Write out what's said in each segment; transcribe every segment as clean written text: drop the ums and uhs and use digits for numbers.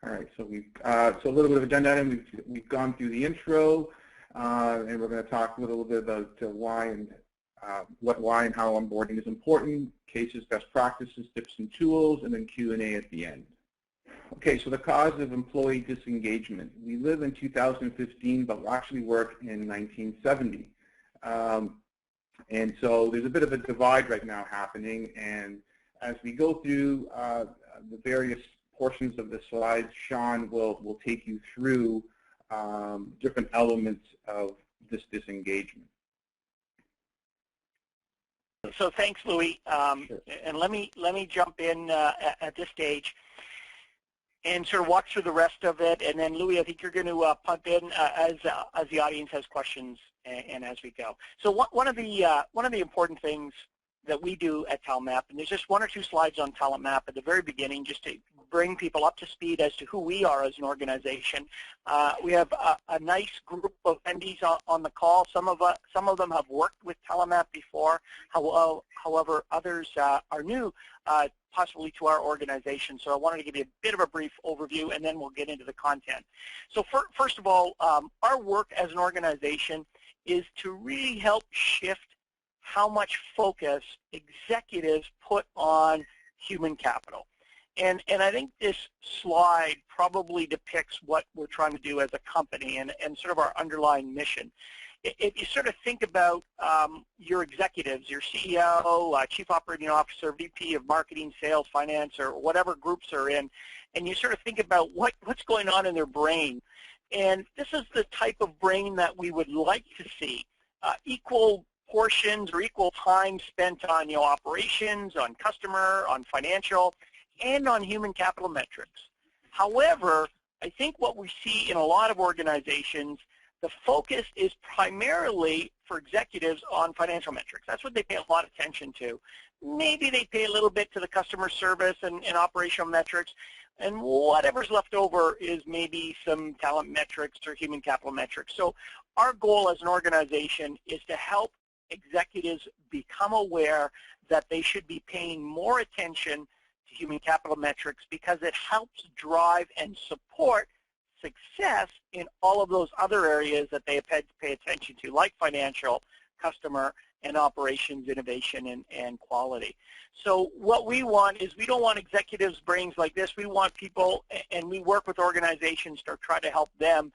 All right, so so a little bit of agenda item. We've gone through the intro, and we're going to talk a little bit about why and why and how onboarding is important, cases, best practices, tips and tools, and then Q&A at the end. Okay, so the cause of employee disengagement. We live in 2015, but we actually worked in 1970. And so there's a bit of a divide right now happening, and as we go through the various portions of the slides, Sean will take you through different elements of this disengagement. So thanks, Louis. Sure. And let me jump in at this stage and sort of walk through the rest of it. And then, Louis, I think you're going to pump in as the audience has questions and as we go. So one of the important things that we do at TalentMap, and there's just one or two slides on TalentMap at the very beginning just to bring people up to speed as to who we are as an organization. We have a nice group of attendees on the call. Some of them have worked with TalentMap before. However, others are new, possibly to our organization. So I wanted to give you a bit of a brief overview, and then we'll get into the content. So first of all, our work as an organization is to really help shift how much focus executives put on human capital. And I think this slide probably depicts what we're trying to do as a company and sort of our underlying mission. If you sort of think about your executives, your CEO, Chief Operating Officer, VP of Marketing, Sales, Finance, or whatever groups they're in, and you sort of think about what's going on in their brain. And this is the type of brain that we would like to see. Equal portions or equal time spent on operations, on customer, on financial, and on human capital metrics. However, I think what we see in a lot of organizations, the focus is primarily for executives on financial metrics. That's what they pay a lot of attention to. Maybe they pay a little bit to the customer service and operational metrics, and whatever's left over is maybe some talent metrics or human capital metrics. So our goal as an organization is to help executives become aware that they should be paying more attention to human capital metrics because it helps drive and support success in all of those other areas that they have had to pay attention to, like financial, customer, and operations, innovation, and quality. So what we want is we don't want executives' brains like this. We want people, and we work with organizations to try to help them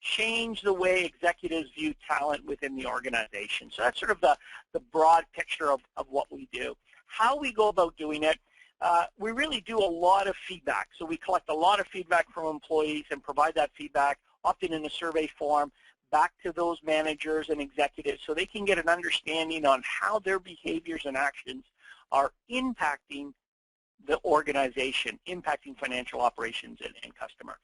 change the way executives view talent within the organization. So that's sort of the broad picture of what we do. How we go about doing it, we really do a lot of feedback. So we collect a lot of feedback from employees and provide that feedback, often in a survey form, back to those managers and executives so they can get an understanding on how their behaviors and actions are impacting the organization, impacting financial operations and customer.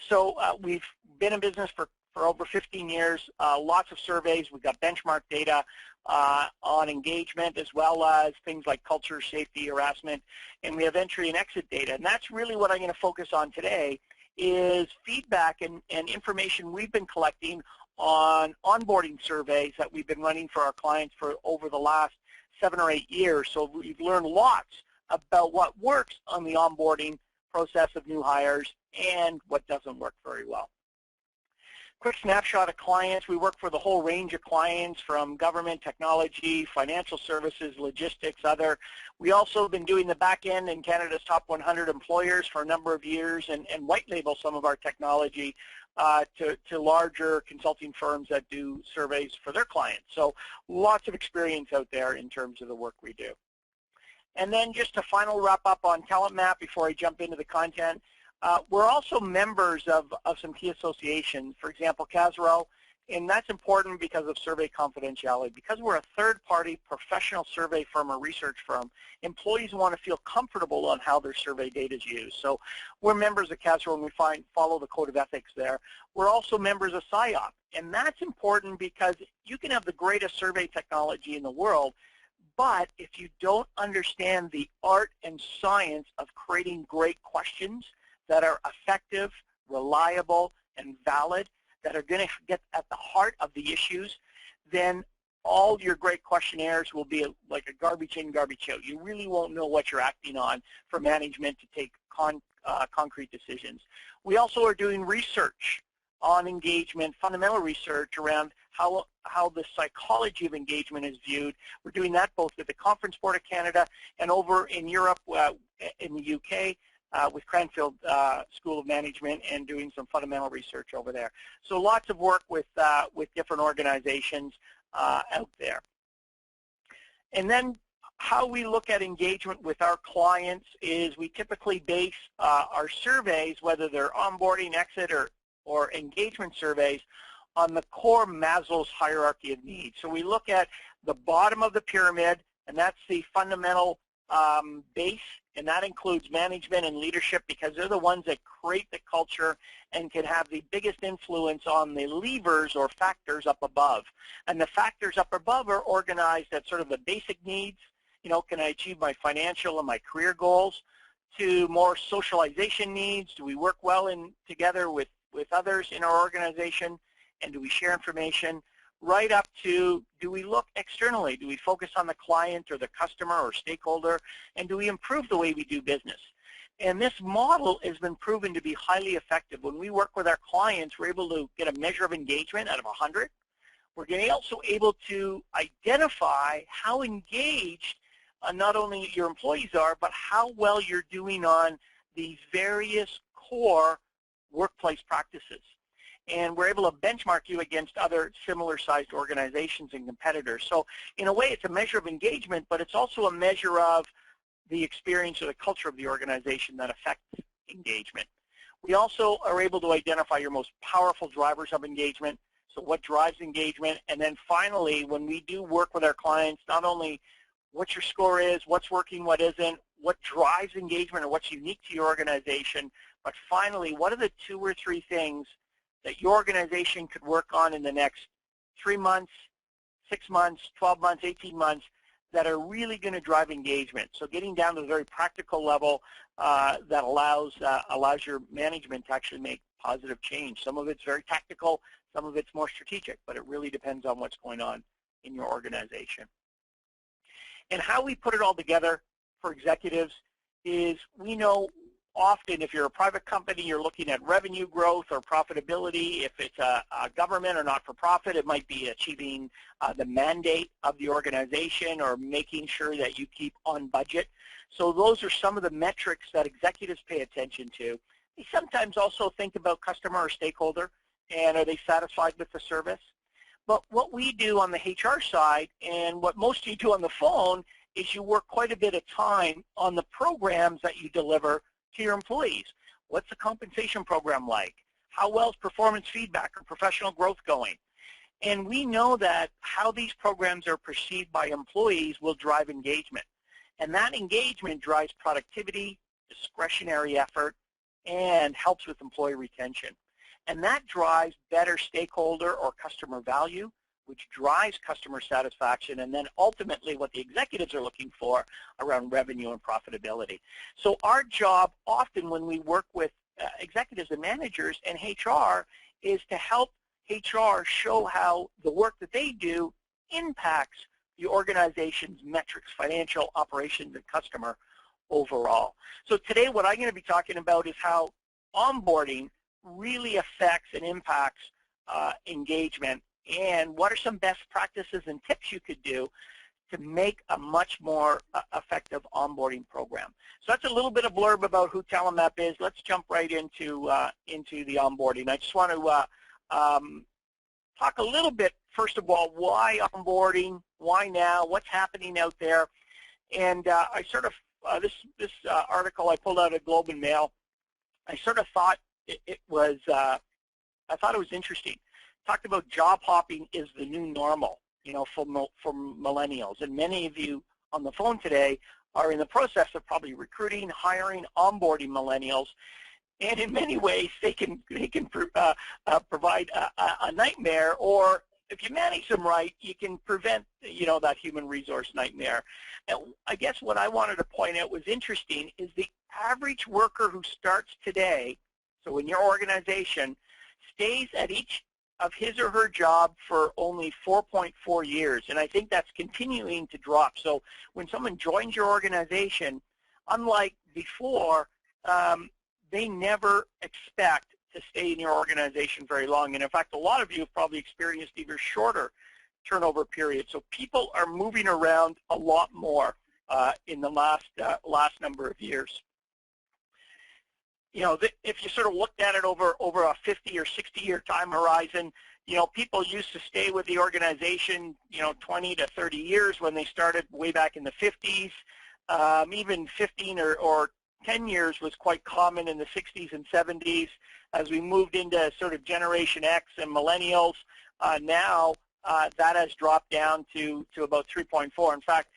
So we've been in business for over 15 years, lots of surveys. We've got benchmark data on engagement as well as things like culture, safety, harassment, and we have entry and exit data. And that's really what I'm going to focus on today is feedback and information we've been collecting on onboarding surveys that we've been running for our clients for over the last 7 or 8 years. So we've learned lots about what works on the onboarding process of new hires and what doesn't work very well. Quick snapshot of clients. We work for the whole range of clients from government, technology, financial services, logistics, other. We also have been doing the back end in Canada's top 100 employers for a number of years and white label some of our technology to larger consulting firms that do surveys for their clients. So lots of experience out there in terms of the work we do. And then just a final wrap up on TalentMap before I jump into the content. We're also members of some key associations, for example, CASRO, and that's important because of survey confidentiality. Because we're a third-party professional survey firm or research firm, employees want to feel comfortable on how their survey data is used. So we're members of CASRO and we follow the code of ethics there. We're also members of SIOP, and that's important because you can have the greatest survey technology in the world, but if you don't understand the art and science of creating great questions that are effective, reliable, and valid, that are going to get at the heart of the issues, then all your great questionnaires will be like a garbage in, garbage out. You really won't know what you're acting on for management to take concrete decisions. We also are doing research on engagement, fundamental research around how the psychology of engagement is viewed. We're doing that both with the Conference Board of Canada and over in Europe, in the UK, with Cranfield School of Management, and doing some fundamental research over there. So lots of work with different organizations out there. And then how we look at engagement with our clients is we typically base our surveys, whether they're onboarding, exit, or engagement surveys, on the core Maslow's hierarchy of needs. So we look at the bottom of the pyramid, and that's the fundamental base, and that includes management and leadership, because they're the ones that create the culture and can have the biggest influence on the levers or factors up above. And the factors up above are organized at sort of the basic needs, you know, can I achieve my financial and my career goals, to more socialization needs, do we work well together with others in our organization, and do we share information, right up to, do we look externally? Do we focus on the client or the customer or stakeholder? And do we improve the way we do business? And this model has been proven to be highly effective. When we work with our clients, we're able to get a measure of engagement out of 100. We're also able to identify how engaged not only your employees are, but how well you're doing on these various core workplace practices. And we're able to benchmark you against other similar-sized organizations and competitors. So in a way, it's a measure of engagement, but it's also a measure of the experience or the culture of the organization that affects engagement. We also are able to identify your most powerful drivers of engagement, so what drives engagement. And then finally, when we do work with our clients, not only what your score is, what's working, what isn't, what drives engagement or what's unique to your organization, but finally, what are the 2 or 3 things that your organization could work on in the next 3 months, 6 months, 12 months, 18 months that are really going to drive engagement. So getting down to the very practical level that allows your management to actually make positive change. Some of it's very tactical, some of it's more strategic, but it really depends on what's going on in your organization. And how we put it all together for executives is, we know often if you're a private company, you're looking at revenue growth or profitability. If it's a government or not-for-profit, it might be achieving the mandate of the organization or making sure that you keep on budget. So those are some of the metrics that executives pay attention to. They sometimes also think about customer or stakeholder, and are they satisfied with the service? But what we do on the HR side, and what most of you do on the phone, is you work quite a bit of time on the programs that you deliver to your employees. What's the compensation program like? How well is performance feedback or professional growth going? And we know that how these programs are perceived by employees will drive engagement. And that engagement drives productivity, discretionary effort, and helps with employee retention. And that drives better stakeholder or customer value, which drives customer satisfaction, and then ultimately what the executives are looking for around revenue and profitability. So our job often when we work with executives and managers and HR is to help HR show how the work that they do impacts the organization's metrics, financial, operations, and customer overall. So today what I'm going to be talking about is how onboarding really affects and impacts engagement, and what are some best practices and tips you could do to make a much more effective onboarding program. So that's a little bit of blurb about who TalentMap is. Let's jump right into the onboarding. I just want to talk a little bit, first of all, why onboarding, why now, what's happening out there. And I sort of, this article I pulled out of Globe and Mail, I sort of thought it was interesting. Talked about job hopping is the new normal, you know, for millennials. And many of you on the phone today are in the process of probably recruiting, hiring, onboarding millennials. And in many ways, they can provide a nightmare, or if you manage them right, you can prevent, you know, that human resource nightmare. And I guess what I wanted to point out was interesting is the average worker who starts today, so in your organization, stays at each of his or her job for only 4.4 years, and I think that's continuing to drop. So when someone joins your organization, unlike before, they never expect to stay in your organization very long. And in fact, a lot of you have probably experienced even shorter turnover periods. So people are moving around a lot more in the last number of years. You know, if you sort of looked at it over a 50 or 60-year time horizon, you know, people used to stay with the organization, you know, 20 to 30 years when they started way back in the 50s. Even 15 or 10 years was quite common in the 60s and 70s. As we moved into sort of Generation X and millennials, now that has dropped down to about 3.4. In fact,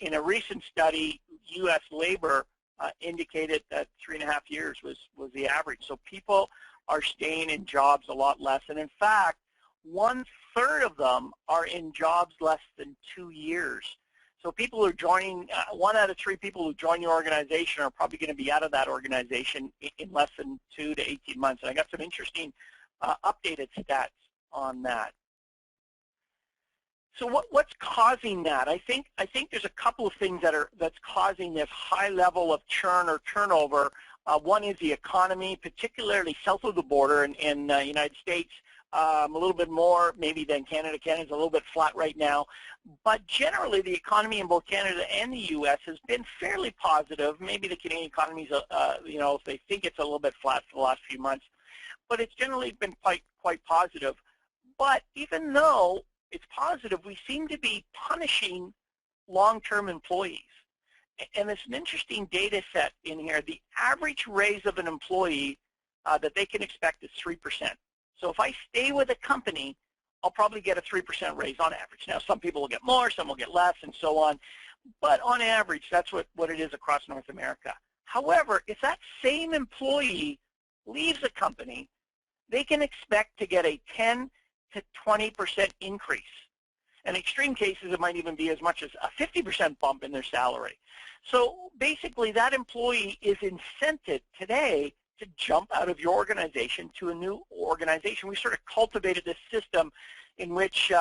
in a recent study, U.S. labor indicated that 3.5 years was the average. So people are staying in jobs a lot less. And in fact, 1/3 of them are in jobs less than 2 years. So people who are joining, 1 out of 3 people who join your organization are probably going to be out of that organization in less than 2 to 18 months. And I got some interesting updated stats on that. So what's causing that? I think there's a couple of things that's causing this high level of churn or turnover. One is the economy, particularly south of the border in the United States, a little bit more maybe than Canada. Canada's a little bit flat right now. But generally, the economy in both Canada and the U.S. has been fairly positive. Maybe the Canadian economy is, you know, if they think it's a little bit flat for the last few months. But it's generally been quite positive. But even though it's positive, we seem to be punishing long-term employees. And it's an interesting data set in here. The average raise of an employee that they can expect is 3%. So if I stay with a company, I'll probably get a 3% raise on average. Now, some people will get more, some will get less, and so on. But on average, that's what it is across North America. However, if that same employee leaves a company, they can expect to get a 10 to 20% increase. In extreme cases, it might even be as much as a 50% bump in their salary. So basically, that employee is incented today to jump out of your organization to a new organization. We sort of cultivated this system in which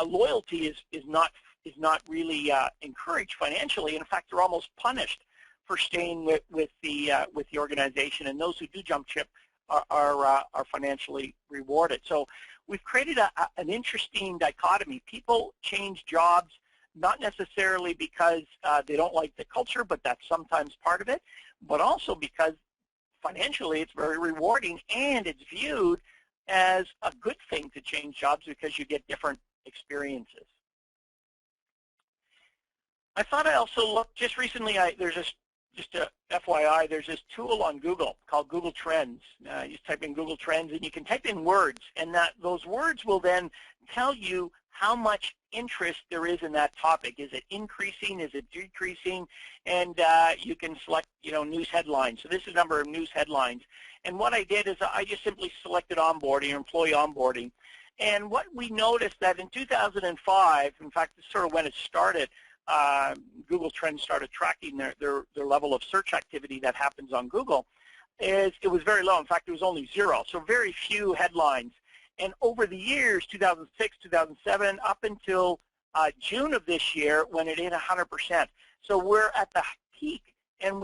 loyalty is not really encouraged financially. In fact, they're almost punished for staying with the organization. And those who do jump ship are financially rewarded. So we've created an interesting dichotomy. People change jobs not necessarily because they don't like the culture, but that's sometimes part of it, but also because financially it's very rewarding and it's viewed as a good thing to change jobs because you get different experiences. I thought I also looked just recently, there's this, just a FYI, there's this tool on Google called Google Trends. You just type in Google Trends and you can type in words, and those words will then tell you how much interest there is in that topic. Is it increasing? Is it decreasing? And you can select, you know, news headlines. So this is a number of news headlines. And what I did is I just simply selected onboarding, or employee onboarding. And what we noticed that in 2005, in fact, this is sort of when it started, Google Trends started tracking their level of search activity that happens on Google, is it was very low. In fact, it was only 0, so very few headlines. And over the years, 2006, 2007, up until June of this year, when it hit 100%. So we're at the peak, and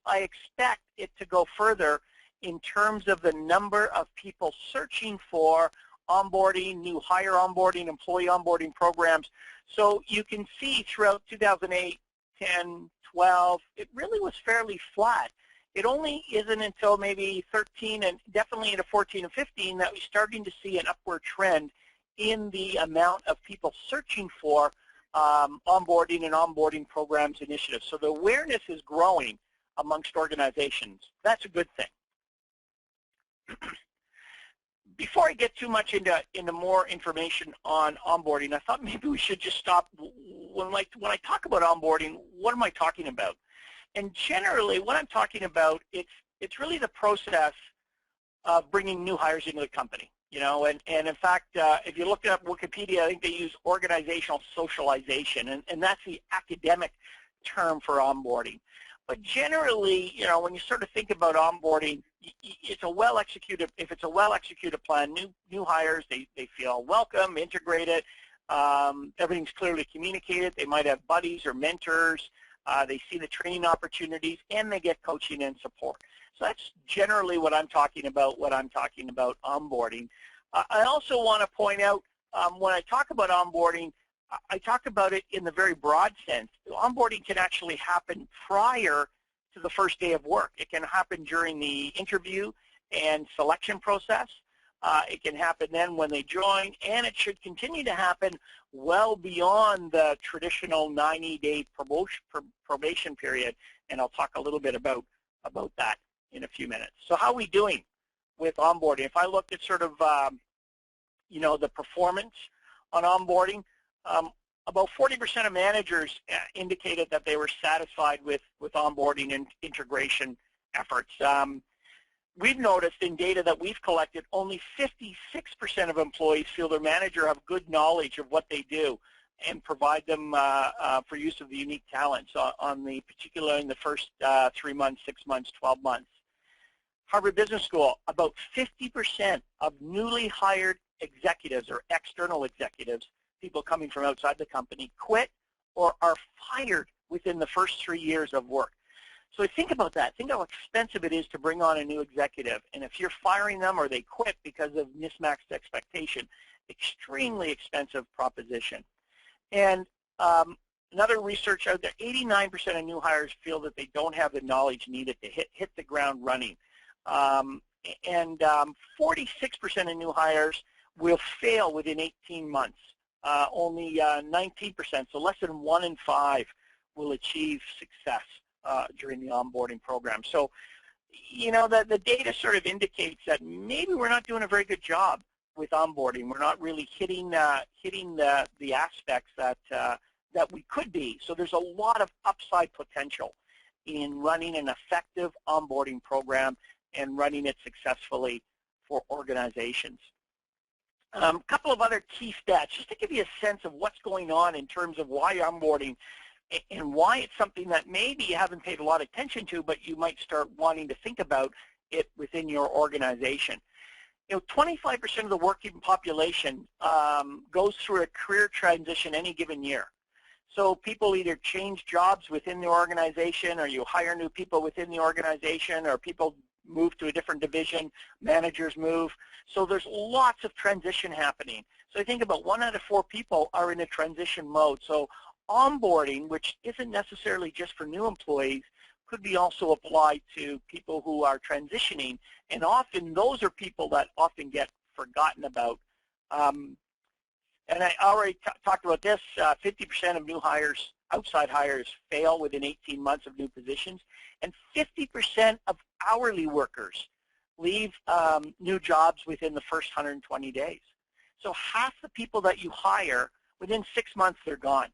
I expect it to go further in terms of the number of people searching for onboarding, new hire onboarding, employee onboarding programs. So you can see throughout 2008, 10, 12, it really was fairly flat. It only isn't until maybe 13 and definitely into 14 and 15 that we're starting to see an upward trend in the amount of people searching for onboarding and onboarding programs initiatives. So the awareness is growing amongst organizations. That's a good thing. Before I get too much into more information on onboarding, I thought maybe we should just stop. When I talk about onboarding, what am I talking about? And generally, what I'm talking about, it's really the process of bringing new hires into the company. You know, and in fact, if you look up Wikipedia, I think they use organizational socialization, and that's the academic term for onboarding. But generally, you know, when you sort of think about onboarding, it's a well-executed, if it's a well-executed plan, new hires, they feel welcome, integrated, everything's clearly communicated, they might have buddies or mentors, they see the training opportunities, and they get coaching and support. So that's generally what I'm talking about onboarding. I also want to point out, when I talk about onboarding, I talk about it in the very broad sense. Onboarding can actually happen prior to the first day of work. It can happen during the interview and selection process. It can happen then when they join, and it should continue to happen well beyond the traditional 90-day probation period, and I'll talk a little bit about that in a few minutes. So how are we doing with onboarding? If I looked at sort of, you know, the performance on onboarding, about 40% of managers indicated that they were satisfied with onboarding and integration efforts. We've noticed in data that we've collected, only 56% of employees feel their manager have good knowledge of what they do and provide them for use of the unique talents particularly in the first 3 months, 6 months, 12 months. Harvard Business School, about 50% of newly hired executives or external executives, people coming from outside the company, quit or are fired within the first 3 years of work. So think about that. Think how expensive it is to bring on a new executive. And if you're firing them or they quit because of mismatched expectation, extremely expensive proposition. And another research out there, 89% of new hires feel that they don't have the knowledge needed to hit the ground running. 46% of new hires will fail within 18 months. Only 19%, so less than 1 in 5, will achieve success during the onboarding program. So, you know, the data sort of indicates that maybe we're not doing a very good job with onboarding. We're not really hitting the aspects that we could be. So there's a lot of upside potential in running an effective onboarding program and running it successfully for organizations. A couple of other key stats, just to give you a sense of what's going on in terms of why onboarding and why it's something that maybe you haven't paid a lot of attention to, but you might start wanting to think about it within your organization. You know, 25% of the working population goes through a career transition any given year. So people either change jobs within the organization, or you hire new people within the organization, or people move to a different division, managers move. So there's lots of transition happening. So I think about 1 out of 4 people are in a transition mode. So onboarding, which isn't necessarily just for new employees, could be also applied to people who are transitioning, and often those are people that often get forgotten about. And I already talked about this, 50% of new hires, outside hires, fail within 18 months of new positions, and 50% of hourly workers leave new jobs within the first 120 days. So half the people that you hire, within 6 months, they're gone.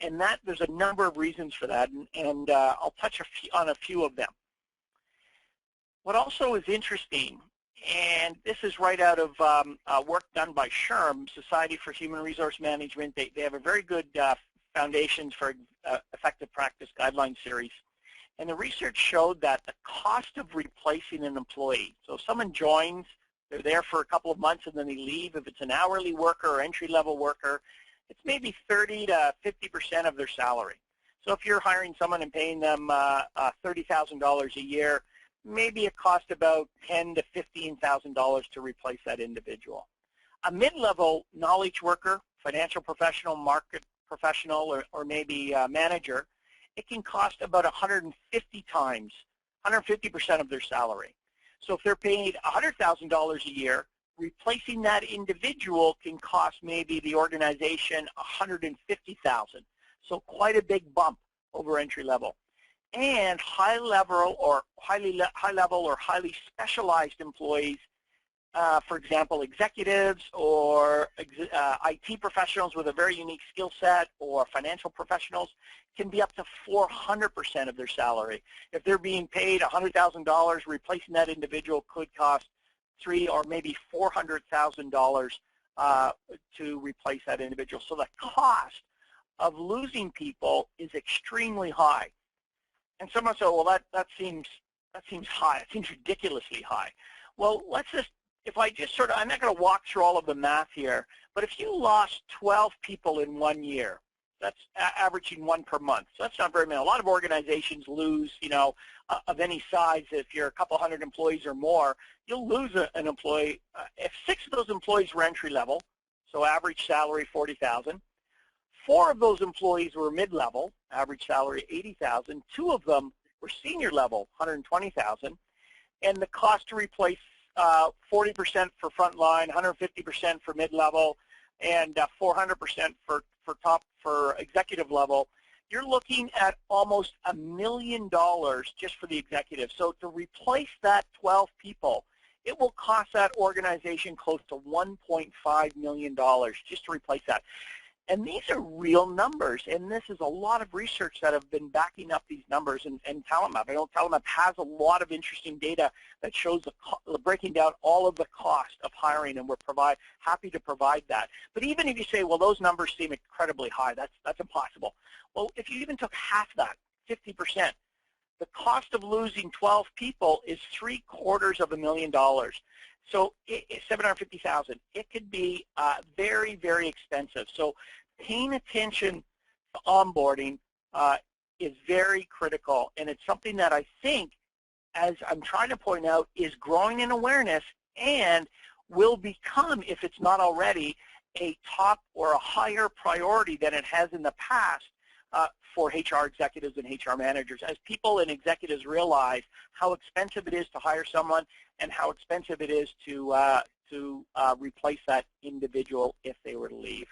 And that, there's a number of reasons for that, and I'll touch on a few of them. What also is interesting, and this is right out of work done by SHRM, Society for Human Resource Management. They have a very good Foundations for Effective Practice Guideline series. And the research showed that the cost of replacing an employee, so if someone joins, they're there for a couple of months and then they leave, if it's an hourly worker or entry-level worker, it's maybe 30 to 50% of their salary. So if you're hiring someone and paying them $30,000 a year, maybe it costs about $10,000 to $15,000 to replace that individual. A mid-level knowledge worker, financial professional, market professional, or maybe manager, it can cost about 150 times, 150% of their salary. So if they're paid $100,000 a year, replacing that individual can cost maybe the organization $150,000. So quite a big bump over entry level. And high level or highly specialized employees, for example, executives or IT professionals with a very unique skill set, or financial professionals, can be up to 400% of their salary. If they're being paid $100,000, replacing that individual could cost $300,000 or maybe $400,000 to replace that individual. So the cost of losing people is extremely high. And someone said, well, that seems high. It seems ridiculously high. Well, let's just, if I just sort of, I'm not going to walk through all of the math here, but if you lost 12 people in 1 year, that's averaging 1 per month. So that's not very many. A lot of organizations lose, of any size. If you're a couple hundred employees or more, you'll lose an employee. If 6 of those employees were entry level, so average salary $40,000, 4 of those employees were mid-level, average salary $80,000. 2 of them were senior level, $120,000, and the cost to replace 40% for frontline, 150% for mid-level, and 400% for executive level. You're looking at almost $1 million just for the executive. So to replace that 12 people, it will cost that organization close to $1.5 million just to replace that. And these are real numbers, and this is a lot of research that have been backing up these numbers, and TalentMap. I know TalentMap has a lot of interesting data that shows breaking down all of the cost of hiring, and we're happy to provide that. But even if you say, well, those numbers seem incredibly high, that's impossible. Well, if you even took half that, 50%, the cost of losing 12 people is $750,000. So it's $750,000. It could be very, very expensive. So paying attention to onboarding is very critical, and it's something that I think, as I'm trying to point out, is growing in awareness and will become, if it's not already, a top or a higher priority than it has in the past for HR executives and HR managers, as people and executives realize how expensive it is to hire someone and how expensive it is to replace that individual if they were to leave.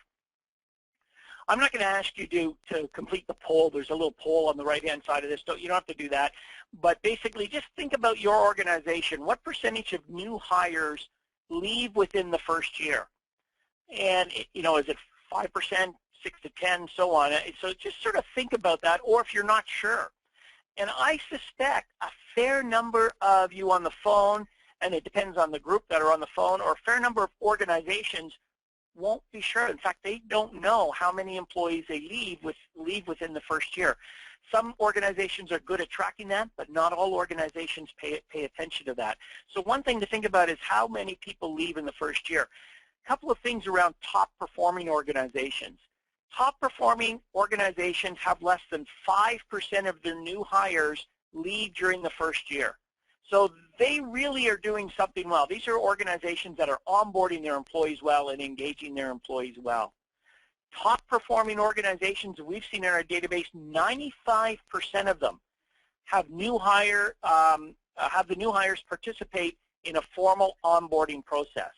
I'm not going to ask you to complete the poll. There's a little poll on the right-hand side of this. You don't have to do that. But basically, just think about your organization. What percentage of new hires leave within the first year? And, is it 5%, 6 to 10, so on? So just sort of think about that, or if you're not sure. And I suspect a fair number of you on the phone, and it depends on the group that are on the phone, or a fair number of organizations won't be sure. In fact, they don't know how many employees they leave within the first year. Some organizations are good at tracking that, but not all organizations pay attention to that. So one thing to think about is how many people leave in the first year. A couple of things around top performing organizations. Top performing organizations have less than 5% of their new hires leave during the first year. So they really are doing something well. These are organizations that are onboarding their employees well and engaging their employees well. Top performing organizations we've seen in our database, 95% of them have the new hires participate in a formal onboarding process.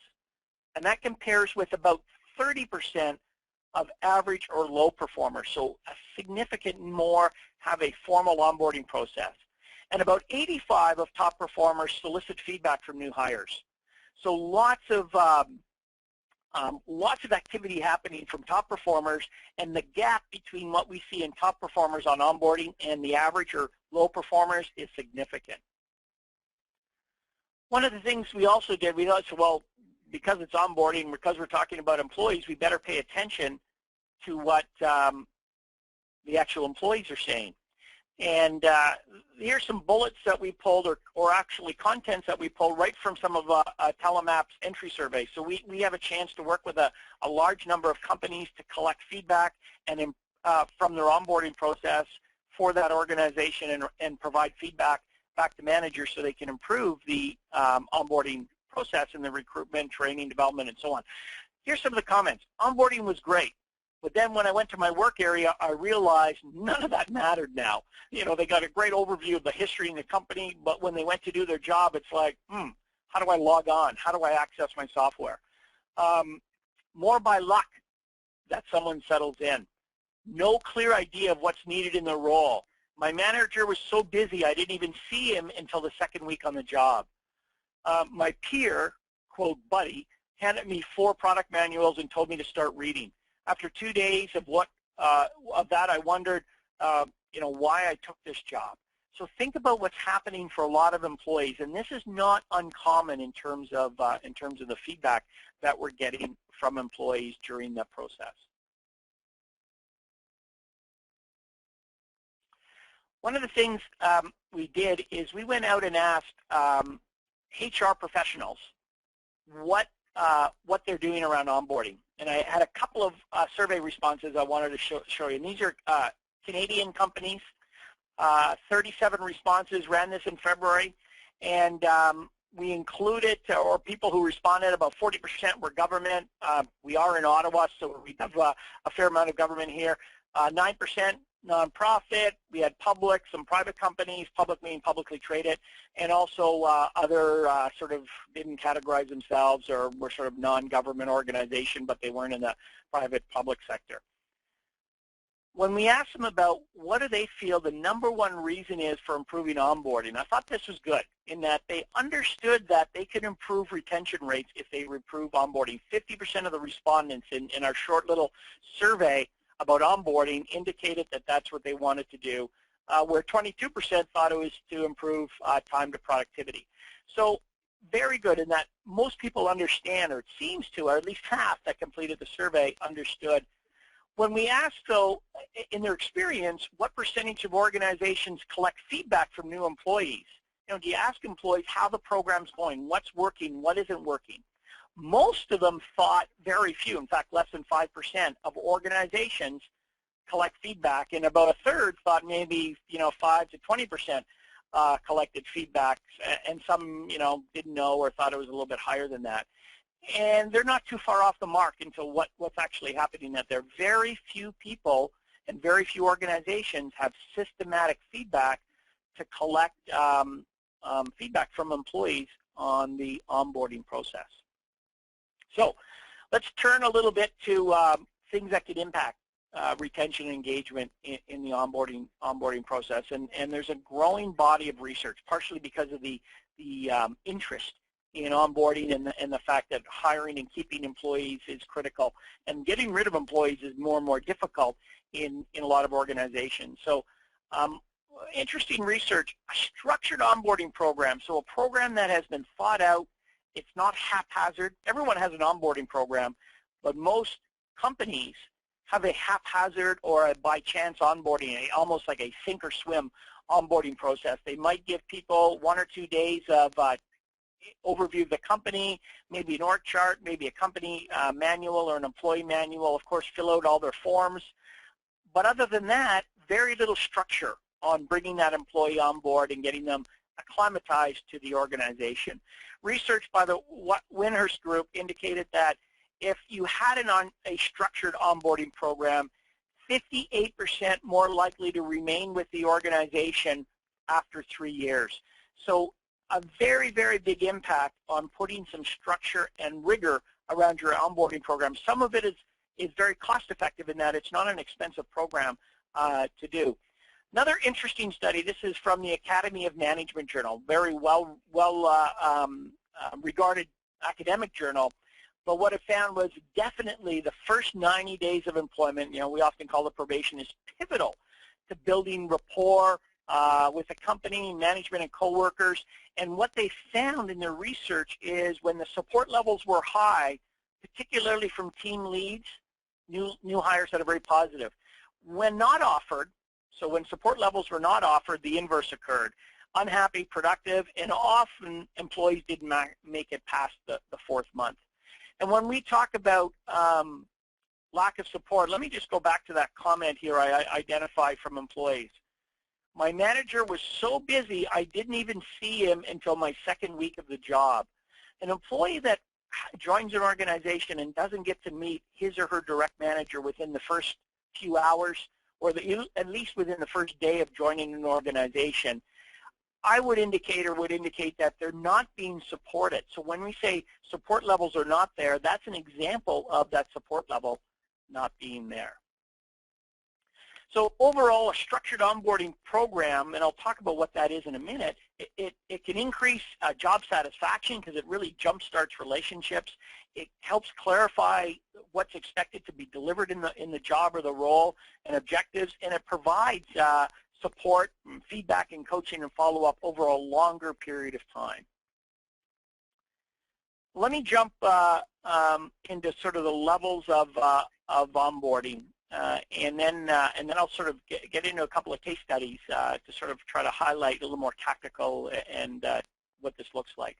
And that compares with about 30% of average or low performers. So a significant more have a formal onboarding process. And about 85 of top performers solicit feedback from new hires. So lots of activity happening from top performers, and the gap between what we see in top performers on onboarding and the average or low performers is significant. One of the things we also did, we thought, well, because it's onboarding, because we're talking about employees, we better pay attention to what the actual employees are saying. And here's some bullets that we pulled, or actually contents that we pulled right from some of TalentMap's entry surveys. So we have a chance to work with a large number of companies to collect feedback and from their onboarding process for that organization and provide feedback back to managers so they can improve the onboarding process and the recruitment, training, development, and so on. Here's some of the comments. Onboarding was great. But then when I went to my work area, I realized none of that mattered now. They got a great overview of the history in the company, but when they went to do their job, it's like, how do I log on? How do I access my software? More by luck that someone settles in. No clear idea of what's needed in the role. My manager was so busy, I didn't even see him until the second week on the job. My peer, quote, buddy, handed me 4 product manuals and told me to start reading. After 2 days of that, I wondered, why I took this job. So think about what's happening for a lot of employees, and this is not uncommon in terms of the feedback that we're getting from employees during the process. One of the things we did is we went out and asked HR professionals what they're doing around onboarding. And I had a couple of survey responses I wanted to show you. And these are Canadian companies. 37 responses, ran this in February. And we included, or people who responded, about 40% were government. We are in Ottawa, so we have a fair amount of government here. 9% nonprofit. We had public, some private companies, public meaning publicly traded, and also other sort of didn't categorize themselves or were sort of non-government organization, but they weren't in the private public sector. When we asked them about what do they feel the #1 reason is for improving onboarding, I thought this was good in that they understood that they could improve retention rates if they improve onboarding. 50% of the respondents in our short little survey about onboarding indicated that that's what they wanted to do, where 22% thought it was to improve time to productivity. So very good in that most people understand, or it seems to, or at least half that completed the survey understood. When we asked, though, in their experience, what percentage of organizations collect feedback from new employees? You know, do you ask employees how the program's going, what's working, what isn't working? Most of them thought very few, in fact, less than 5% of organizations collect feedback, and about a third thought maybe, 5 to 20% collected feedback, and some, didn't know or thought it was a little bit higher than that. And they're not too far off the mark into what's actually happening, that there are very few people and very few organizations have systematic feedback to collect feedback from employees on the onboarding process. So let's turn a little bit to things that could impact retention and engagement in the onboarding process. And there's a growing body of research, partially because of the interest in onboarding and the fact that hiring and keeping employees is critical. And getting rid of employees is more and more difficult in a lot of organizations. So interesting research, a structured onboarding program, so a program that has been thought out. It's not haphazard. Everyone has an onboarding program, but most companies have a haphazard or a by chance onboarding, almost like a sink or swim onboarding process. They might give people 1 or 2 days of overview of the company, maybe an org chart, maybe a company manual or an employee manual, of course, fill out all their forms. But other than that, very little structure on bringing that employee on board and getting them acclimatized to the organization. Research by the Winhurst Group indicated that if you had a structured onboarding program, 58% more likely to remain with the organization after 3 years. So a very, very big impact on putting some structure and rigor around your onboarding program. Some of it is very cost effective in that it's not an expensive program to do. Another interesting study, this is from the Academy of Management Journal, very well regarded academic journal, but what it found was definitely the first 90 days of employment, we often call it probation, is pivotal to building rapport with the company, management, and coworkers. And what they found in their research is when the support levels were high, particularly from team leads, new hires that are very positive. When not offered, so when support levels were not offered, the inverse occurred. Unhappy, productive, and often employees didn't make it past the 4th month. And when we talk about lack of support, let me just go back to that comment here I identified from employees. My manager was so busy, I didn't even see him until my 2nd week of the job. An employee that joins an organization and doesn't get to meet his or her direct manager within the first few hours, or at least within the first day of joining an organization, I would indicate that they're not being supported. So when we say support levels are not there, that's an example of that support level not being there. So overall, a structured onboarding program, and I'll talk about what that is in a minute, it can increase job satisfaction because it really jumpstarts relationships. It helps clarify what's expected to be delivered in the job or the role and objectives, and it provides support, feedback, and coaching and follow-up over a longer period of time. Let me jump into sort of the levels of onboarding. and then I'll sort of get into a couple of case studies to sort of try to highlight a little more tactical and what this looks like.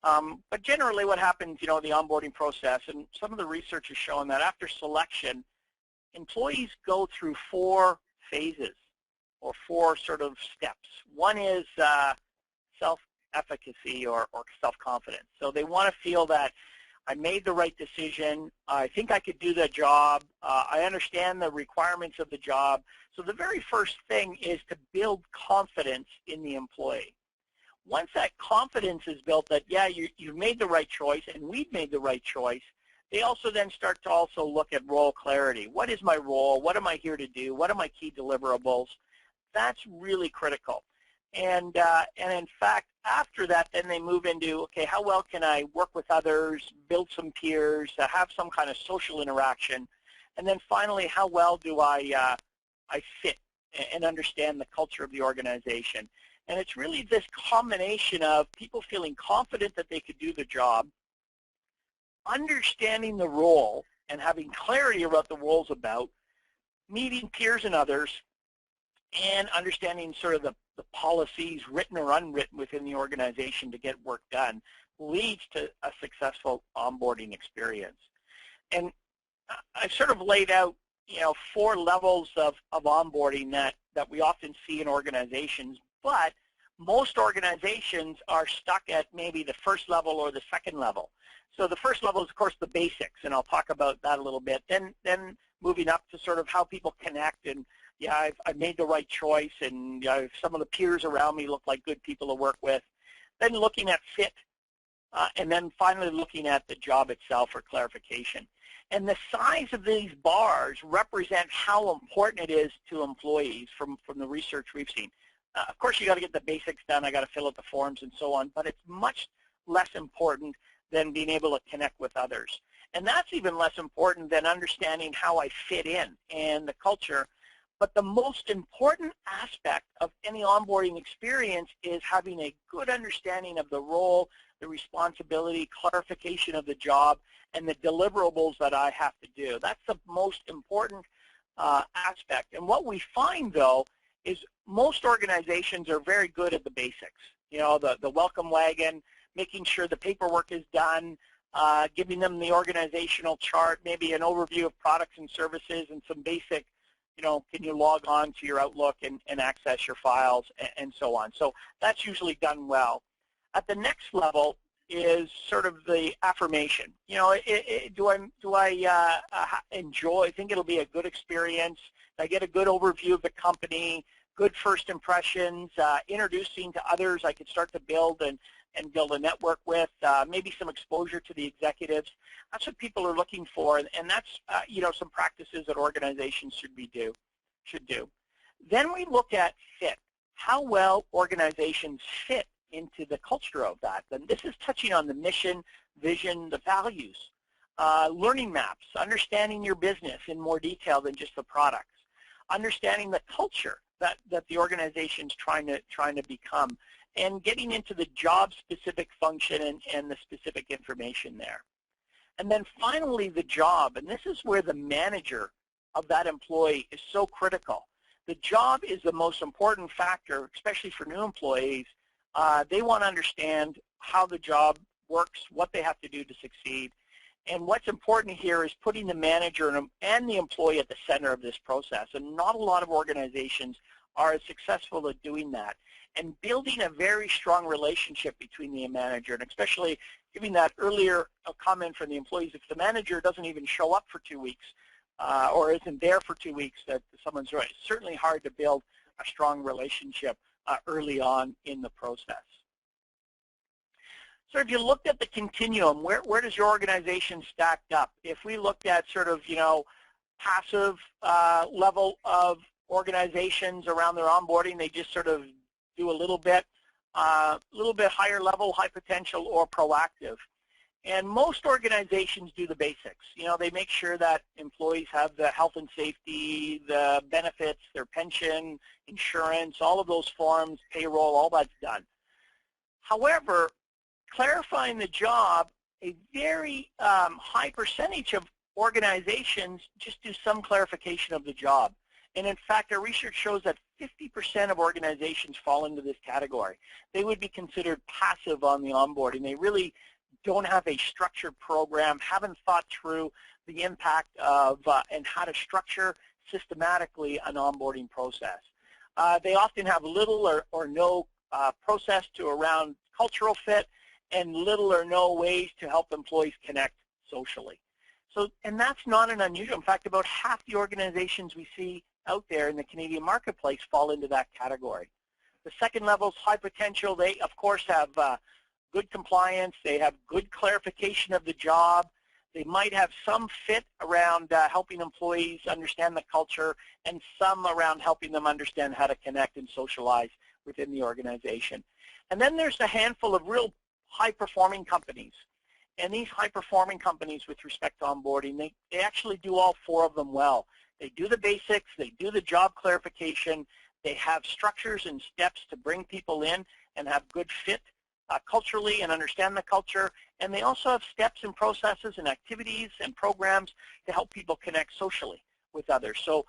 But generally what happens, in the onboarding process, and some of the research has shown that after selection, employees go through 4 phases or 4 sort of steps. One is self-efficacy or self-confidence. So they want to feel that I made the right decision, I think I could do the job, I understand the requirements of the job. So the very first thing is to build confidence in the employee. Once that confidence is built that, yeah, you've made the right choice and we've made the right choice, they also then start to also look at role clarity. What is my role? What am I here to do? What are my key deliverables? That's really critical. And in fact, after that, then they move into, okay, how well can I work with others, build some peers, have some kind of social interaction, and then finally, how well do I fit and understand the culture of the organization. And it's really this combination of people feeling confident that they could do the job, understanding the role and having clarity about the role's about, meeting peers and others, and understanding sort of the policies, written or unwritten, within the organization to get work done, leads to a successful onboarding experience. And I've sort of laid out, 4 levels of onboarding that we often see in organizations, but most organizations are stuck at maybe the first level or the second level. So the first level is, of course, the basics, and I'll talk about that a little bit. Then moving up to sort of how people connect, and yeah, I've made the right choice, and some of the peers around me look like good people to work with. Then looking at fit, and then finally looking at the job itself for clarification. And the size of these bars represent how important it is to employees from the research we've seen. Of course, you got to get the basics done. I got to fill out the forms and so on, but it's much less important than being able to connect with others. And that's even less important than understanding how I fit in and the culture. But the most important aspect of any onboarding experience is having a good understanding of the role, the responsibility, clarification of the job, and the deliverables that I have to do. That's the most important aspect. And what we find, though, is most organizations are very good at the basics. The welcome wagon, making sure the paperwork is done, giving them the organizational chart, maybe an overview of products and services, and some basic, can you log on to your Outlook and access your files, and so on. So that's usually done well. At the next level is sort of the affirmation. Do I enjoy, think it'll be a good experience? I get a good overview of the company, good first impressions, introducing to others I could start to build and build a network with, maybe some exposure to the executives. That's what people are looking for, and that's some practices that organizations should do. Then we look at fit, how well organizations fit into the culture of that. And this is touching on the mission, vision, the values, learning maps, understanding your business in more detail than just the products, understanding the culture that the organization's trying to become, and getting into the job-specific function and the specific information there. And then finally, the job, and this is where the manager of that employee is so critical. The job is the most important factor, especially for new employees. They want to understand how the job works, what they have to do to succeed. And what's important here is putting the manager and the employee at the center of this process. And not a lot of organizations are as successful at doing that. And building a very strong relationship between the manager, and especially giving that earlier comment from the employees, if the manager doesn't even show up for 2 weeks or isn't there for 2 weeks, that someone's right. It's certainly hard to build a strong relationship early on in the process. So if you looked at the continuum, where does your organization stack up? If we looked at sort of, passive level of organizations around their onboarding, they just sort of do a little bit higher level, high potential, or proactive. And most organizations do the basics. They make sure that employees have the health and safety, the benefits, their pension, insurance, all of those forms, payroll, all that's done. However, clarifying the job, a very high percentage of organizations just do some clarification of the job. And in fact, our research shows that 50% of organizations fall into this category. They would be considered passive on the onboarding. They really don't have a structured program, haven't thought through the impact of and how to structure systematically an onboarding process. They often have little or no process to around cultural fit and little or no ways to help employees connect socially. So, and that's not an unusual. In fact, about half the organizations we see out there in the Canadian marketplace fall into that category. The second level is high potential. They, of course, have good compliance. They have good clarification of the job. They might have some fit around helping employees understand the culture and some around helping them understand how to connect and socialize within the organization. And then there's a handful of real high-performing companies. And these high-performing companies with respect to onboarding, they actually do all four of them well. They do the basics, they do the job clarification, they have structures and steps to bring people in and have good fit culturally and understand the culture, and they also have steps and processes and activities and programs to help people connect socially with others. So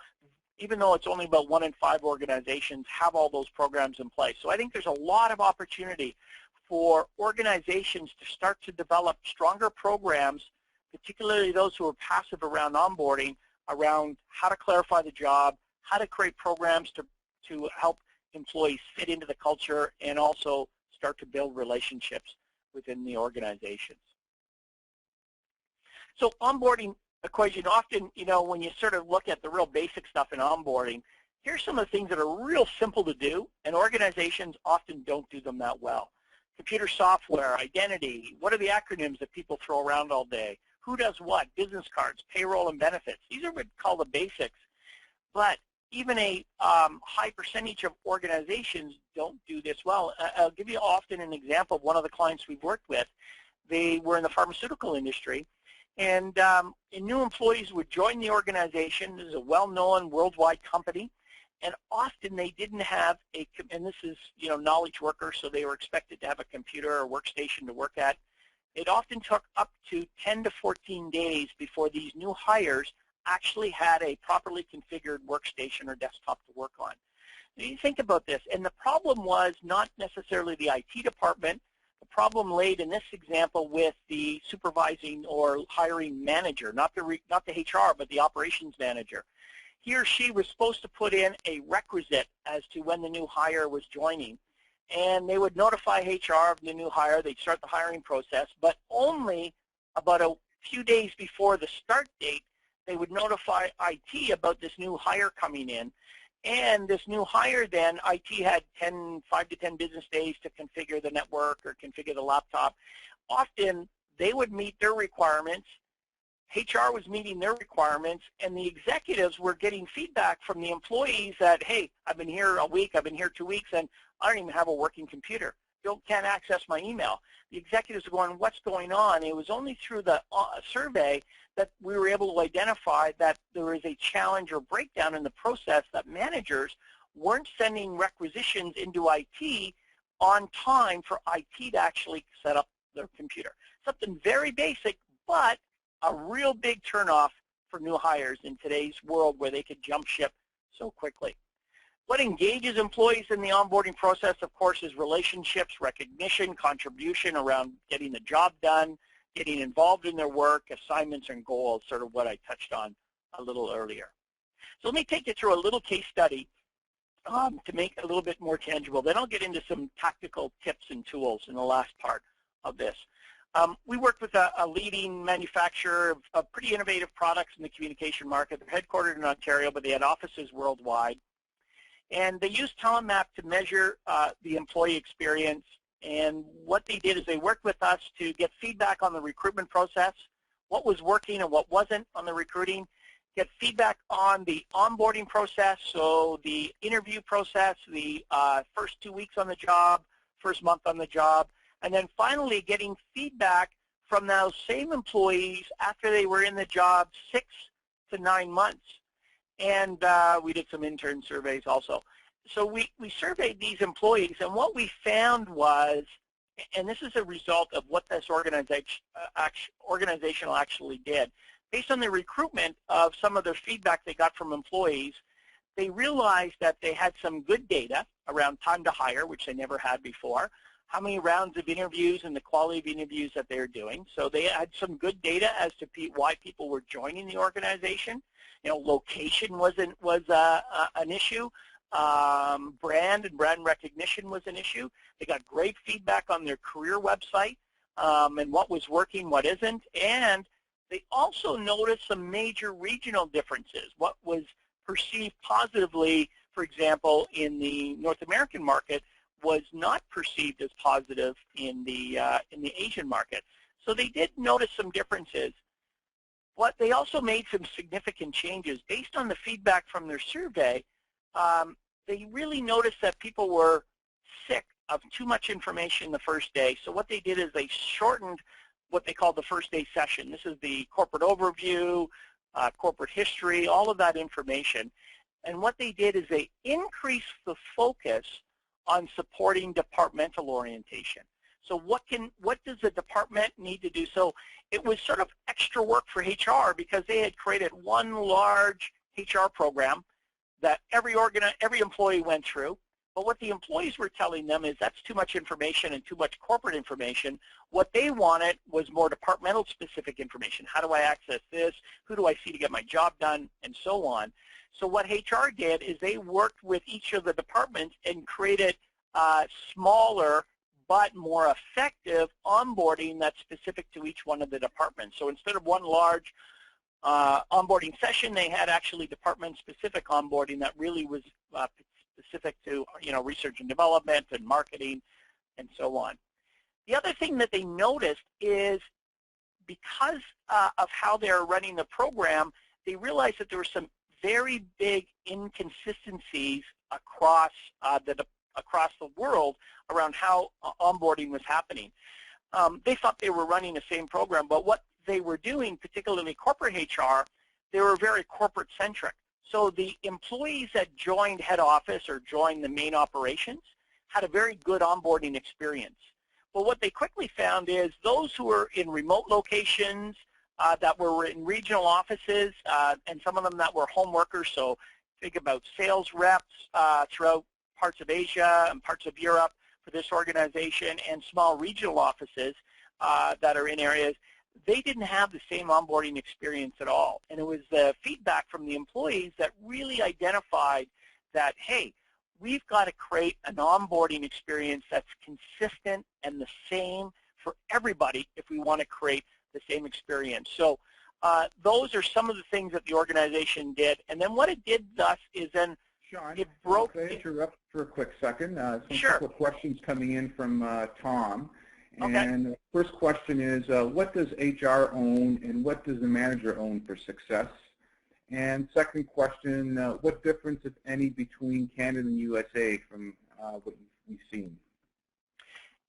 even though it's only about 1 in 5 organizations have all those programs in place. So I think there's a lot of opportunity for organizations to start to develop stronger programs, particularly those who are passive around onboarding, around how to clarify the job, how to create programs to help employees fit into the culture, and also start to build relationships within the organizations. So onboarding equation, often, you know, when you sort of look at the real basic stuff in onboarding, here's some of the things that are real simple to do, and organizations often don't do them that well. Computer software, identity, what are the acronyms that people throw around all day? Who does what? Business cards, payroll, and benefits. These are what we call the basics. But even a high percentage of organizations don't do this well. I'll give you often an example of one of the clients we've worked with. They were in the pharmaceutical industry, and new employees would join the organization. This is a well-known worldwide company, and often they didn't have a, and this is, you know, knowledge workers, so they were expected to have a computer or workstation to work at. It often took up to 10 to 14 days before these new hires actually had a properly configured workstation or desktop to work on. Now you think about this, and the problem was not necessarily the IT department. The problem laid in this example with the supervising or hiring manager, not the HR, but the operations manager. He or she was supposed to put in a requisite as to when the new hire was joining. And they would notify HR of the new hire. They'd start the hiring process, but only about a few days before the start date, they would notify IT about this new hire coming in. And this new hire then, IT had 5 to 10 business days to configure the network or configure the laptop. Often, they would meet their requirements. HR was meeting their requirements, and the executives were getting feedback from the employees that, hey, I've been here a week, I've been here 2 weeks, and I don't even have a working computer. Can't access my email. The executives are going, what's going on? It was only through the survey that we were able to identify that there is a challenge or breakdown in the process, that managers weren't sending requisitions into IT on time for IT to actually set up their computer. Something very basic, but a real big turnoff for new hires in today's world where they could jump ship so quickly. What engages employees in the onboarding process, of course, is relationships, recognition, contribution around getting the job done, getting involved in their work, assignments, and goals, sort of what I touched on a little earlier. So let me take you through a little case study to make it a little bit more tangible. Then I'll get into some tactical tips and tools in the last part of this. We worked with a leading manufacturer of pretty innovative products in the communication market. They're headquartered in Ontario, but they had offices worldwide. And they used TalentMap to measure the employee experience. And what they did is they worked with us to get feedback on the recruitment process, what was working and what wasn't on the recruiting, get feedback on the onboarding process, so the interview process, the first 2 weeks on the job, first month on the job, and then finally getting feedback from those same employees after they were in the job 6 to 9 months. And we did some intern surveys also. So we surveyed these employees, and what we found was, and this is a result of what this organization actually did, based on the recruitment of some of their feedback they got from employees, they realized that they had some good data around time to hire, which they never had before, how many rounds of interviews and the quality of interviews that they're doing. So they had some good data as to why people were joining the organization. You know, location was an issue. Brand and brand recognition was an issue. They got great feedback on their career website and what was working, what isn't. And they also noticed some major regional differences. What was perceived positively, for example, in the North American market was not perceived as positive in the Asian market. So they did notice some differences. But they also made some significant changes. Based on the feedback from their survey, they really noticed that people were sick of too much information the first day. So what they did is they shortened what they called the first day session. This is the corporate overview, corporate history, all of that information. And what they did is they increased the focus on supporting departmental orientation. So what does the department need to do? So it was sort of extra work for HR because they had created one large HR program that every employee went through. But what the employees were telling them is that's too much information and too much corporate information. What they wanted was more departmental specific information. How do I access this? Who do I see to get my job done? And so on. So what HR did is they worked with each of the departments and created smaller but more effective onboarding that's specific to each one of the departments. So instead of one large onboarding session, they had actually department-specific onboarding that really was specific to, you know, research and development and marketing and so on. The other thing that they noticed is because of how they're running the program, they realized that there were some very big inconsistencies across the world around how onboarding was happening. They thought they were running the same program, but what they were doing, particularly corporate HR, they were very corporate-centric. So the employees that joined head office or joined the main operations had a very good onboarding experience. But what they quickly found is those who were in remote locations, that were in regional offices, and some of them that were home workers, so think about sales reps throughout parts of Asia and parts of Europe for this organization, and small regional offices that are in areas, they didn't have the same onboarding experience at all. And it was the feedback from the employees that really identified that, hey, we've got to create an onboarding experience that's consistent and the same for everybody if we want to create the same experience. So those are some of the things that the organization did. And then what it did thus is then Sean, it broke. can I interrupt for a quick second? Sure. Couple of questions coming in from Tom. Okay. And the first question is, what does HR own and what does the manager own for success? And second question, what difference, if any, between Canada and USA from what we've seen?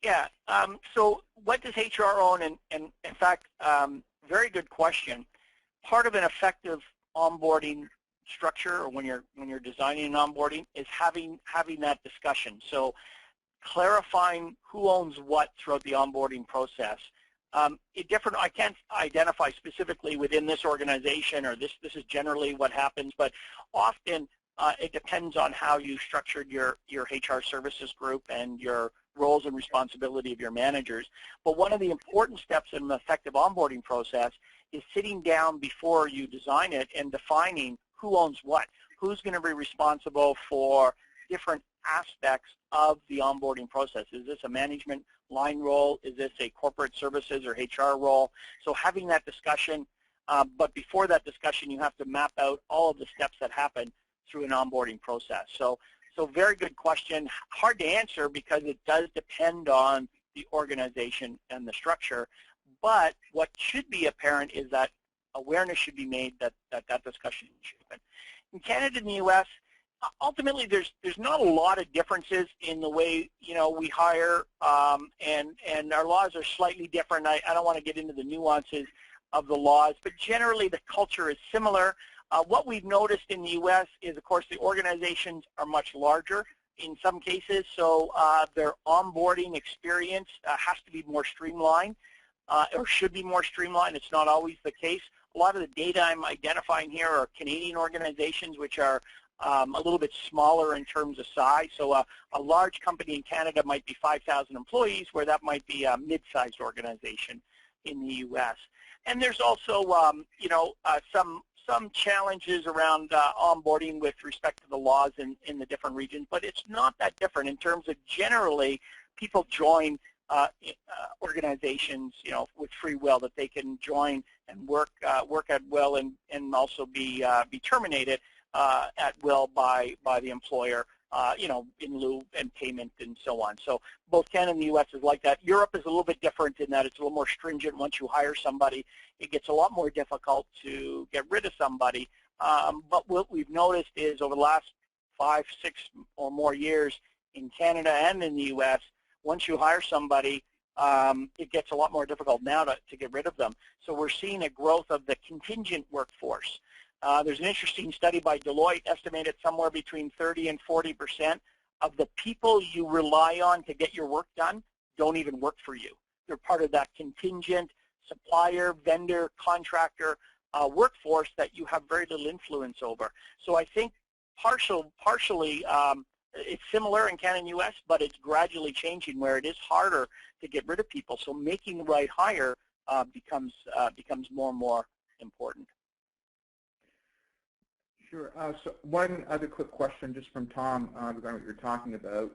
Yeah, so what does HR own? And in fact, very good question. Part of an effective onboarding structure, or when you're designing an onboarding, is having that discussion. So clarifying who owns what throughout the onboarding process. I can't identify specifically within this organization, or this is generally what happens, but often it depends on how you structured your HR services group and your roles and responsibility of your managers. But one of the important steps in an effective onboarding process is sitting down before you design it and defining who owns what. Who's going to be responsible for different aspects of the onboarding process? Is this a management line role? Is this a corporate services or HR role? So having that discussion, but before that discussion, you have to map out all of the steps that happen through an onboarding process. So very good question. Hard to answer because it does depend on the organization and the structure. But what should be apparent is that awareness should be made that discussion should happen. In Canada and the U.S., ultimately there's not a lot of differences in the way we hire, and our laws are slightly different. I don't want to get into the nuances of the laws, but generally the culture is similar. What we've noticed in the U.S. is, of course, the organizations are much larger in some cases, so their onboarding experience has to be more streamlined. or should be more streamlined. It's not always the case. A lot of the data I'm identifying here are Canadian organizations, which are a little bit smaller in terms of size. So a large company in Canada might be 5,000 employees, where that might be a mid-sized organization in the U.S. And there's also, some challenges around onboarding with respect to the laws in the different regions, but it's not that different in terms of generally people join organizations, with free will, that they can join and work at will and also be terminated at will by the employer, in lieu and payment and so on. So both Canada and the U.S. is like that. Europe is a little bit different in that it's a little more stringent. Once you hire somebody, it gets a lot more difficult to get rid of somebody. But what we've noticed is over the last 5, 6 or more years in Canada and in the U.S., once you hire somebody, it gets a lot more difficult now to get rid of them. So we're seeing a growth of the contingent workforce. There's an interesting study by Deloitte, estimated somewhere between 30 and 40% of the people you rely on to get your work done don't even work for you. They're part of that contingent supplier, vendor, contractor workforce that you have very little influence over. So I think partially it's similar in Canada and U.S., but it's gradually changing where it is harder to get rid of people. So making the right hire becomes more and more important. Sure. So one other quick question just from Tom regarding what you're talking about.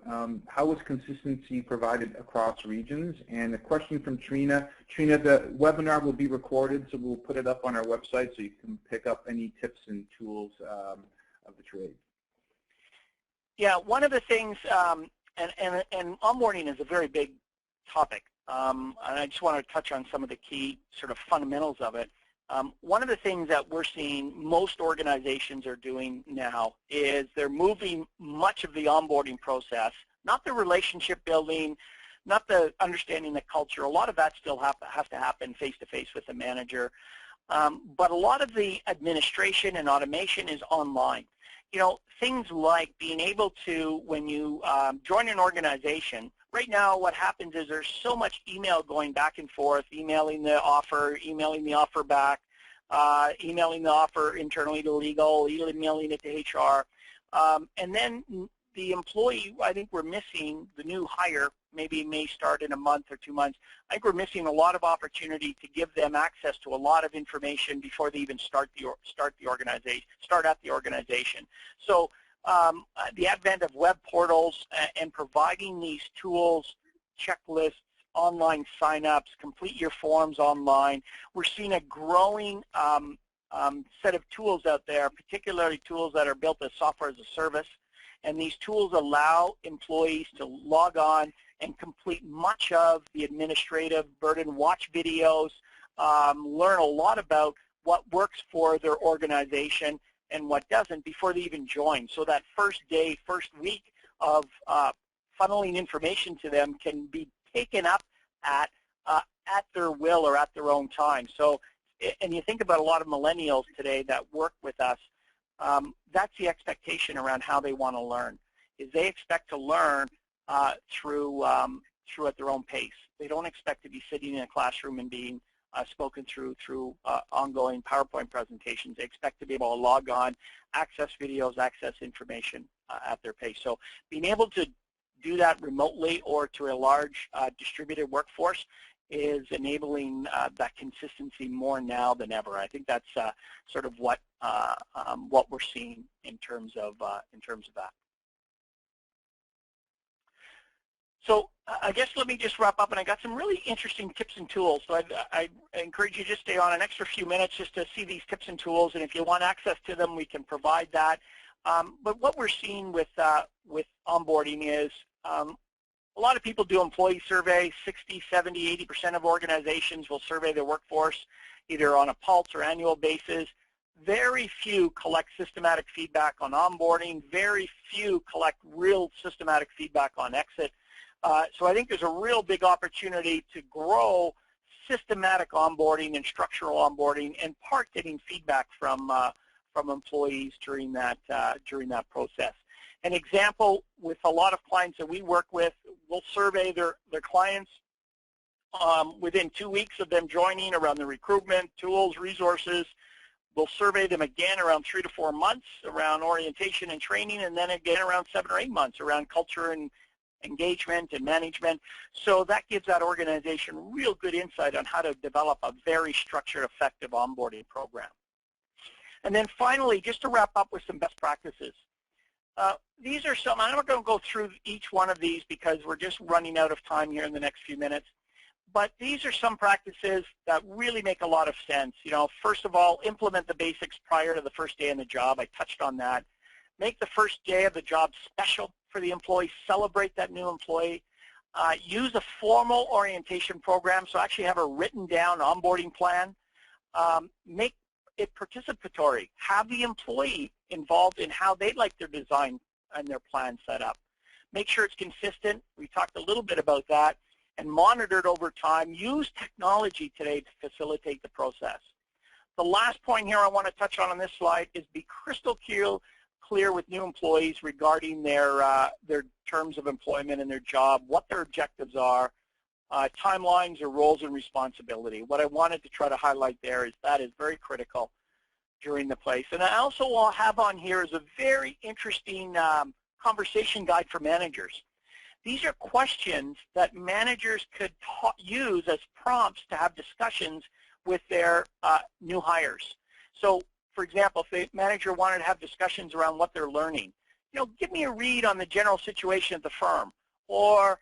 How was consistency provided across regions? And a question from Trina. Trina, the webinar will be recorded, so we'll put it up on our website so you can pick up any tips and tools of the trade. Yeah, one of the things, and onboarding is a very big topic, and I just want to touch on some of the key sort of fundamentals of it. One of the things that we're seeing most organizations are doing now is they're moving much of the onboarding process, not the relationship building, not the understanding the culture. A lot of that still has to happen face-to-face with the manager. But a lot of the administration and automation is online. Things like being able to, when you join an organization, right now what happens is there's so much email going back and forth, emailing the offer back, emailing the offer internally to legal, emailing it to HR. And then the employee, I think we're missing, the new hire, maybe may start in a month or 2 months. I think we're missing a lot of opportunity to give them access to a lot of information before they even start at the organization. So the advent of web portals and providing these tools, checklists, online sign-ups, complete your forms online. We're seeing a growing set of tools out there, particularly tools that are built as software as a service. And these tools allow employees to log on and complete much of the administrative burden, watch videos, learn a lot about what works for their organization and what doesn't before they even join. So that first day, first week of funneling information to them can be taken up at their will or at their own time. So, and you think about a lot of millennials today that work with us, that's the expectation around how they want to learn, is they expect to learn through at their own pace. They don't expect to be sitting in a classroom and being spoken through ongoing PowerPoint presentations. They expect to be able to log on, access videos, access information at their pace. So being able to do that remotely or to a large distributed workforce is enabling that consistency more now than ever. I think that's sort of what we're seeing in terms of that. So I guess let me just wrap up, and I got some really interesting tips and tools. So I encourage you to stay on an extra few minutes just to see these tips and tools, and if you want access to them, we can provide that. But what we're seeing with onboarding is a lot of people do employee surveys. 60, 70, 80% of organizations will survey their workforce either on a pulse or annual basis. Very few collect systematic feedback on onboarding. Very few collect real systematic feedback on exit. So I think there's a real big opportunity to grow systematic onboarding and structural onboarding, and part getting feedback from employees during that process. An example with a lot of clients that we work with, we'll survey their clients within 2 weeks of them joining around the recruitment, tools, resources. We'll survey them again around 3 to 4 months around orientation and training, and then again around 7 or 8 months around culture and engagement and management. So that gives that organization real good insight on how to develop a very structured, effective onboarding program. And then finally, just to wrap up with some best practices. These are some, I'm not going to go through each one of these because we're just running out of time here in the next few minutes. But these are some practices that really make a lot of sense. You know, first of all, implement the basics prior to the first day on the job. I touched on that. Make the first day of the job special for the employee. Celebrate that new employee. Use a formal orientation program. So actually have a written down onboarding plan. Make it participatory. Have the employee involved in how they'd like their design and their plan set up. Make sure it's consistent. We talked a little bit about that. And monitor it over time. Use technology today to facilitate the process. The last point here I want to touch on this slide is be crystal clear with new employees regarding their terms of employment and their job, what their objectives are, timelines or roles and responsibility. What I wanted to try to highlight there is that is very critical during the place. And I also will have on here is a very interesting conversation guide for managers. These are questions that managers could use as prompts to have discussions with their new hires. So, for example, if the manager wanted to have discussions around what they're learning, you know, give me a read on the general situation at the firm. Or,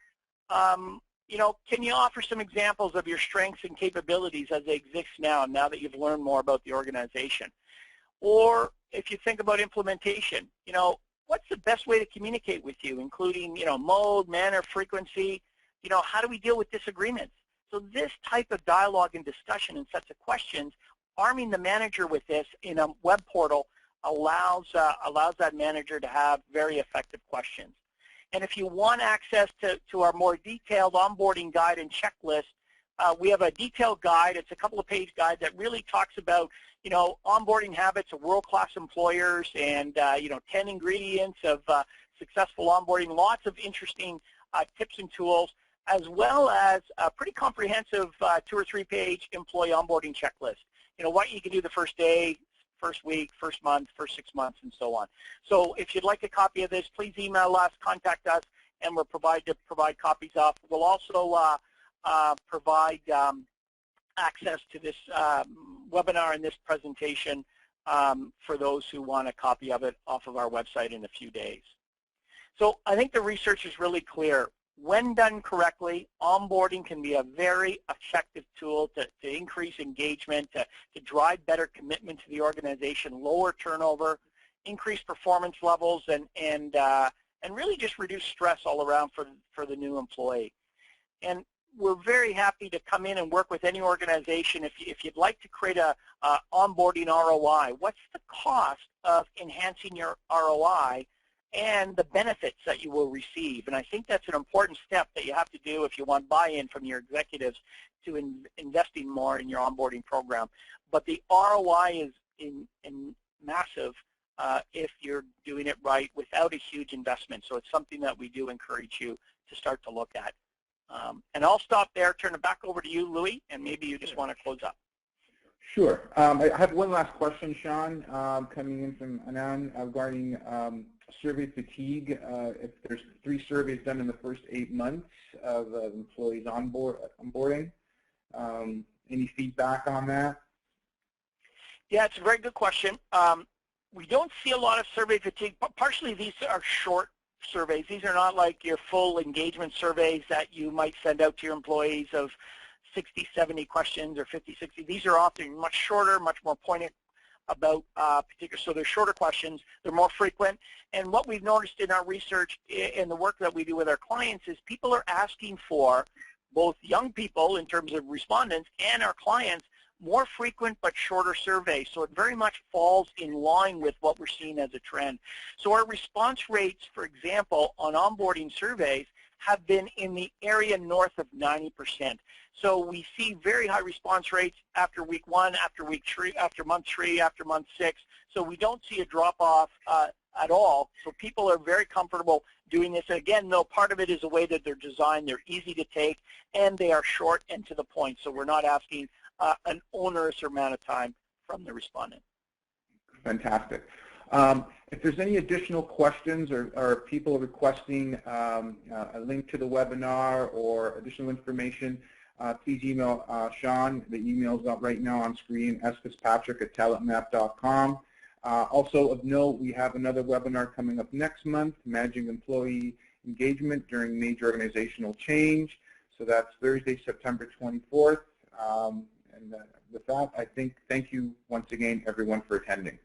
you know, can you offer some examples of your strengths and capabilities as they exist now that you've learned more about the organization? Or if you think about implementation, you know, what's the best way to communicate with you, including, you know, mode, manner, frequency, you know, how do we deal with disagreements? So this type of dialogue and discussion and sets of questions, arming the manager with this in a web portal allows that manager to have very effective questions. And if you want access to our more detailed onboarding guide and checklist, we have a detailed guide. It's a couple of page guide that really talks about, you know, onboarding habits of world-class employers and, you know, 10 ingredients of successful onboarding, lots of interesting tips and tools, as well as a pretty comprehensive 2 or 3 page employee onboarding checklist. You know, what you can do the first day, first week, first month, first 6 months, and so on. So if you'd like a copy of this, please email us, contact us, and we'll provide copies of. We'll also provide access to this webinar and this presentation for those who want a copy of it off of our website in a few days. So I think the research is really clear. When done correctly, onboarding can be a very effective tool to increase engagement, to drive better commitment to the organization, lower turnover, increase performance levels, and really just reduce stress all around for the new employee. And we're very happy to come in and work with any organization. If you'd like to create a onboarding ROI, what's the cost of enhancing your ROI and the benefits that you will receive? And I think that's an important step that you have to do if you want buy-in from your executives to investing more in your onboarding program. But the ROI is in massive if you're doing it right without a huge investment. So it's something that we do encourage you to start to look at. And I'll stop there, turn it back over to you, Louis, and maybe you just want to close up. Sure. I have one last question, Sean, coming in from Anand regarding survey fatigue. If there's 3 surveys done in the first 8 months of employees onboarding, any feedback on that? Yeah, it's a very good question. We don't see a lot of survey fatigue, but partially these are short surveys. These are not like your full engagement surveys that you might send out to your employees of 60, 70 questions or 50, 60. These are often much shorter, much more pointed about particular. So they're shorter questions. They're more frequent. And what we've noticed in our research and the work that we do with our clients is people are asking for, both young people in terms of respondents and our clients, more frequent but shorter surveys. So it very much falls in line with what we're seeing as a trend. So our response rates, for example, on onboarding surveys have been in the area north of 90%. So we see very high response rates after week 1, after week 3, after month 3, after month 6. So we don't see a drop-off at all. So people are very comfortable doing this. And again, though, part of it is the way that they're designed. They're easy to take, and they are short and to the point. So we're not asking an onerous amount of time from the respondent. Fantastic. If there's any additional questions or people requesting a link to the webinar or additional information, please email Sean. The email's up right now on screen, sfitzpatrick@talentmap.com. Also of note, we have another webinar coming up next month, Managing Employee Engagement During Major Organizational Change. So that's Thursday, September 24th. And with that, I think thank you once again, everyone, for attending.